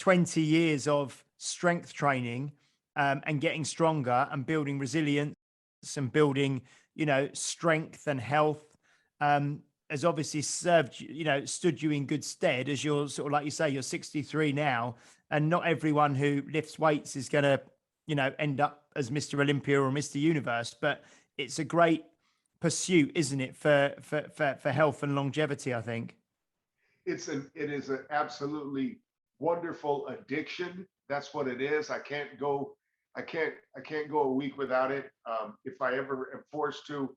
20 years of strength training, and getting stronger and building resilience and building, strength and health, has obviously served stood you in good stead, as you're sort of, like you say, you're 63 now, and not everyone who lifts weights is going to, end up as Mr. Olympia or Mr. Universe, but it's a great pursuit, isn't it, for health and longevity, I think. It is an absolutely wonderful addiction. That's what it is. I can't go a week without it. If I ever am forced to,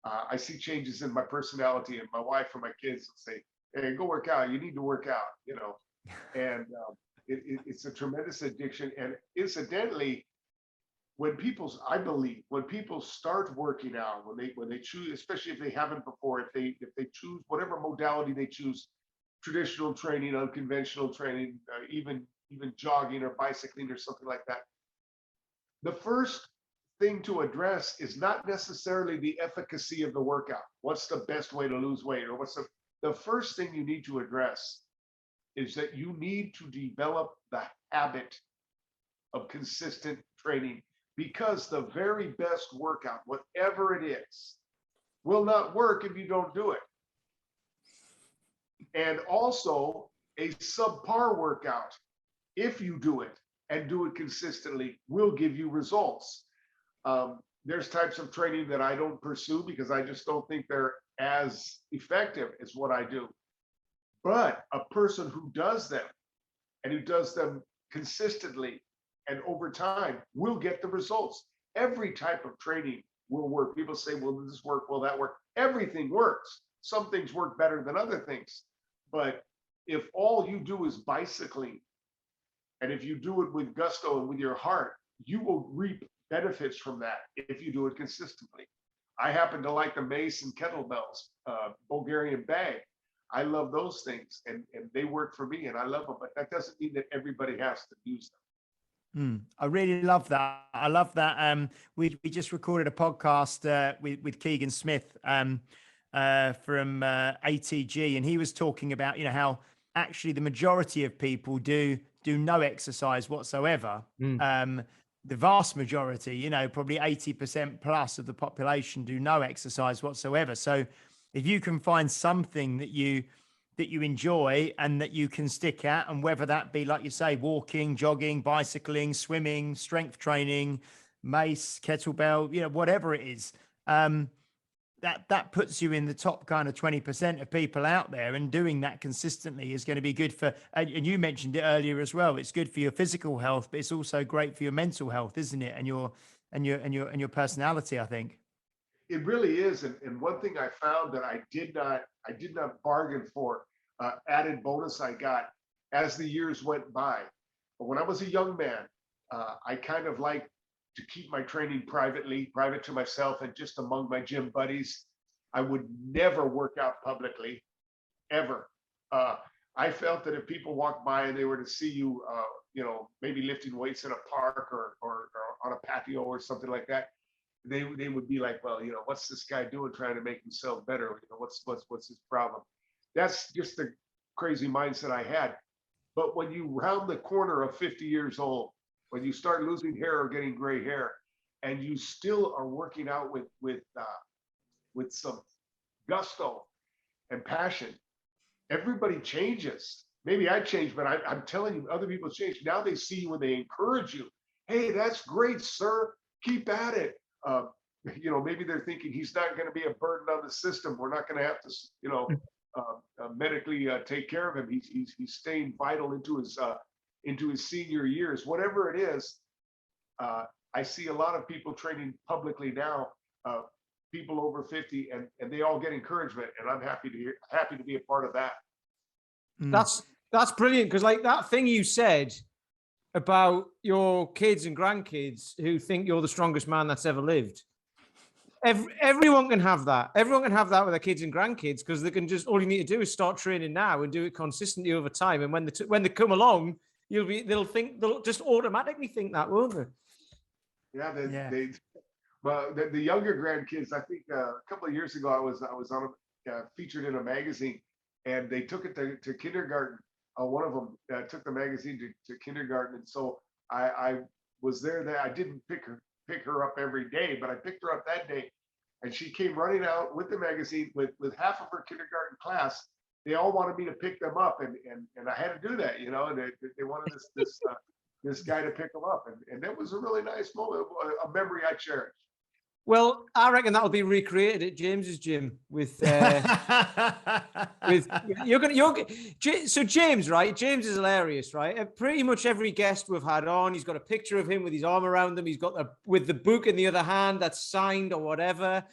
I see changes in my personality, and my wife or my kids will say, "Hey, go work out. You need to work out," and it's a tremendous addiction. And incidentally, I believe when people start working out, when they choose, especially if they haven't before, if they choose whatever modality they choose, traditional training, unconventional training, even jogging or bicycling or something like that, the first thing to address is not necessarily the efficacy of the workout. What's the best way to lose weight, or the first thing you need to address is that you need to develop the habit of consistent training, because the very best workout, whatever it is, will not work if you don't do it. And also, a subpar workout, if you do it and do it consistently, will give you results. There's types of training that I don't pursue because I just don't think they're as effective as what I do. But a person who does them, and who does them consistently and over time, will get the results. Every type of training will work. People say, "Will this work? Will that work?" Everything works. Some things work better than other things. But if all you do is bicycling, and if you do it with gusto and with your heart, you will reap benefits from that if you do it consistently. I happen to like the mace and kettlebells, Bulgarian bag. I love those things, and they work for me, and I love them. But that doesn't mean that everybody has to use them. I really love that. I love that. We just recorded a podcast with Keegan Smith from ATG, and he was talking about how actually the majority of people do no exercise whatsoever. The vast majority, probably 80% plus of the population do no exercise whatsoever. So if you can find something that you enjoy and that you can stick at, and whether that be, like you say, walking, jogging, bicycling, swimming, strength training, mace, kettlebell, whatever it is, that puts you in the top kind of 20% of people out there. And doing that consistently is going to be good for, and you mentioned it earlier as well, it's good for your physical health, but it's also great for your mental health, isn't it? And your personality, I think. It really is. And one thing I found that I did not bargain for, added bonus I got as the years went by. But when I was a young man, I kind of liked to keep my training private to myself and just among my gym buddies. I would never work out publicly, ever. I felt that if people walked by and they were to see you, maybe lifting weights in a park or on a patio or something like that, they would be like, "Well, what's this guy doing trying to make himself better? What's his problem?" That's just the crazy mindset I had. But when you round the corner of 50 years old, when you start losing hair or getting gray hair, and you still are working out with some gusto and passion, everybody changes. Maybe I changed, but I'm telling you, other people change. Now they see you and they encourage you. "Hey, that's great, sir. Keep at it." Maybe they're thinking he's not going to be a burden on the system. We're not going to have to, medically take care of him. He's staying vital into his senior years. Whatever it is, I see a lot of people training publicly now, people over 50, and they all get encouragement, and I'm happy to be a part of that. That's brilliant, because like that thing you said about your kids and grandkids who think you're the strongest man that's ever lived. Everyone can have that. Everyone can have that with their kids and grandkids, because they can just, all you need to do is start training now and do it consistently over time. And when they come along, they'll just automatically think that, won't they? Yeah, the younger grandkids. I think a couple of years ago, I was on featured in a magazine, and they took it to kindergarten. one of them took the magazine to kindergarten, and so I was there. That I didn't pick her up every day, but I picked her up that day, and she came running out with the magazine with half of her kindergarten class. They all wanted me to pick them up, and I had to do that, you know. And they wanted this guy to pick them up, and that was a really nice moment, a memory I cherish. Well, I reckon that'll be recreated at James's gym with so James, right? James is hilarious, right? Pretty much every guest we've had on, he's got a picture of him with his arm around them. He's got with the book in the other hand that's signed or whatever.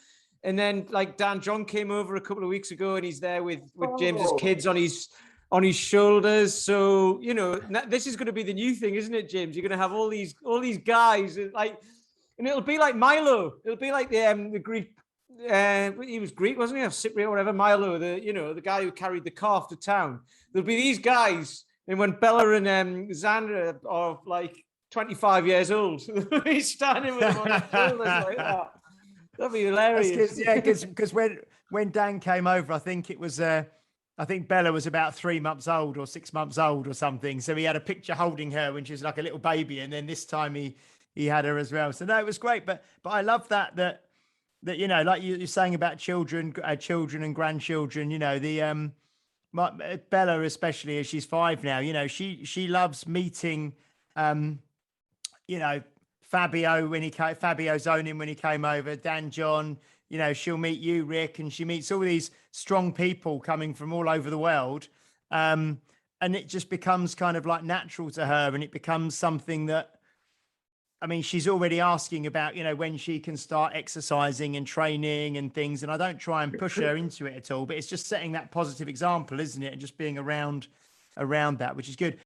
And then like Dan John came over a couple of weeks ago, and he's there with James's kids on his shoulders. So, you know, this is going to be the new thing, isn't it, James? You're going to have all these guys like. And it'll be like Milo. It'll be like the Greek. He was Greek, wasn't he? Or Cypriot, or whatever. Milo, the guy who carried the calf to town. There'll be these guys, and when Bella and Xander are like 25 years old, he's standing with them on his shoulders like that. That'd be hilarious. Because when Dan came over, I think it was. I think Bella was about 3 months old or 6 months old or something. So he had a picture holding her when she was like a little baby, and then this time he had her as well. So no, it was great. But I love that you know, like you're saying about children and grandchildren. You know, Bella, especially as she's 5 now. You know, she loves meeting. You know, Fabio Zonin when he came over, Dan John. You know, she'll meet you, Rick, and she meets all these strong people coming from all over the world. And it just becomes kind of like natural to her, and it becomes something that. I mean, she's already asking about, you know, when she can start exercising and training and things. And I don't try and push her into it at all, but it's just setting that positive example, isn't it? And just being around that, which is good.